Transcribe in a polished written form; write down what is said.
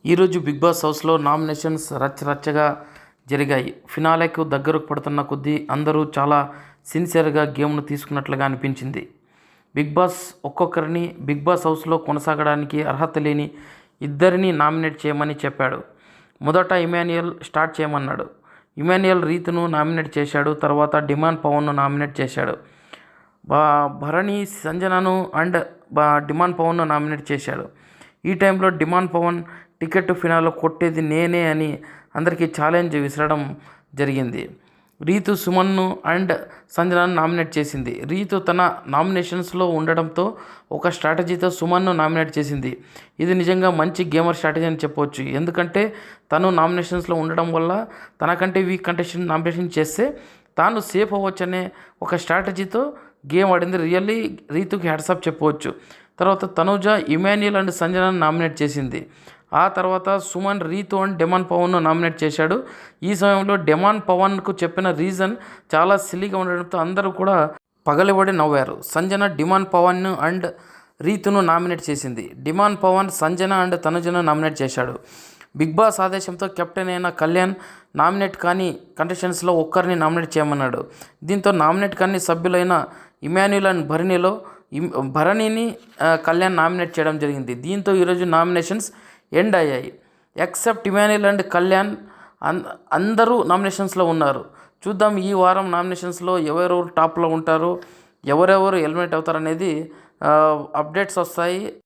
ఈరోజు big boss హౌస్లో nominations రచ్చరచ్చగా జరిగాయి. ఫినాలేకు దగ్గరకు పడుతున్న కొద్దీ అందరూ చాలా సిన్సియర్గా గేమ్ను తీసుకున్నట్లుగా అనిపించింది. బిగ్ బాస్ ఒక్కొక్కరిని బిగ్ బాస్ హౌస్లో కొనసాగడానికి అర్హత లేని ఇద్దరిని నామినేట్ చేయమని చెప్పాడు. మొదట ఇమాన్యుయల్ స్టార్ట్ చేయమన్నాడు. ఇమాన్యుయల్ రీతును నామినేట్ చేశాడు. తర్వాత డిమాండ్ పవన్ను నామినేట్ చేశాడు. భరణి సంజనను అండ్ డిమాండ్ పవన్ను నామినేట్ చేశాడు. ఈ టైంలో డిమాండ్ పవన్ టికెట్ ఫినాల్లో కొట్టేది నేనే అని అందరికీ ఛాలెంజ్ విసరడం జరిగింది. రీతు సుమన్ను అండ్ సంజనను నామినేట్ చేసింది. రీతు తన నామినేషన్స్లో ఉండడంతో ఒక స్ట్రాటజీతో సుమన్ను నామినేట్ చేసింది. ఇది నిజంగా మంచి గేమర్ స్ట్రాటజీ అని చెప్పవచ్చు. ఎందుకంటే తను నామినేషన్స్లో ఉండడం వల్ల తనకంటే వీక్ కంటెస్టెంట్ నామినేషన్ చేస్తే తాను సేఫ్ అవ్వచ్చనే ఒక స్ట్రాటజీతో గేమ్ ఆడింది. రియల్లీ రీతుకి హ్యాట్సాప్ చెప్పవచ్చు. తర్వాత తనుజ ఇమాన్యుయల్ అండ్ సంజనను నామినేట్ చేసింది. ఆ తర్వాత సుమన్ రీతు అండ్ డిమాండ్ పవన్ను నామినేట్ చేశాడు. ఈ సమయంలో డిమాండ్ పవన్కు చెప్పిన రీజన్ చాలా సిల్లీగా ఉండడంతో అందరూ కూడా పగలబడి నవ్వారు. సంజన డిమాండ్ పవన్ అండ్ రీతును నామినేట్ చేసింది. డిమాండ్ పవన్ సంజన అండ్ తనుజను నామినేట్ చేశాడు. బిగ్ బాస్ ఆదేశంతో కెప్టెన్ అయిన కళ్యాణ్ నామినేట్ కాని కంటెస్టెంట్స్లో ఒక్కరిని నామినేట్ చేయమన్నాడు. దీంతో నామినేట్ కాని సభ్యులైన ఇమాన్యుయల్ అండ్ భరణిని కళ్యాణ్ నామినేట్ చేయడం జరిగింది. దీంతో ఈరోజు నామినేషన్స్ ఎండ్ అయ్యాయి. ఎక్సెప్ట్ ఇమాన్యుయల్ అండ్ కళ్యాణ్ అందరూ నామినేషన్స్లో ఉన్నారు. చూద్దాం ఈ వారం నామినేషన్స్లో ఎవరెవరు టాప్లో ఉంటారు, ఎవరెవరు ఎలిమినేట్ అవుతారు అనేది అప్డేట్స్ వస్తాయి.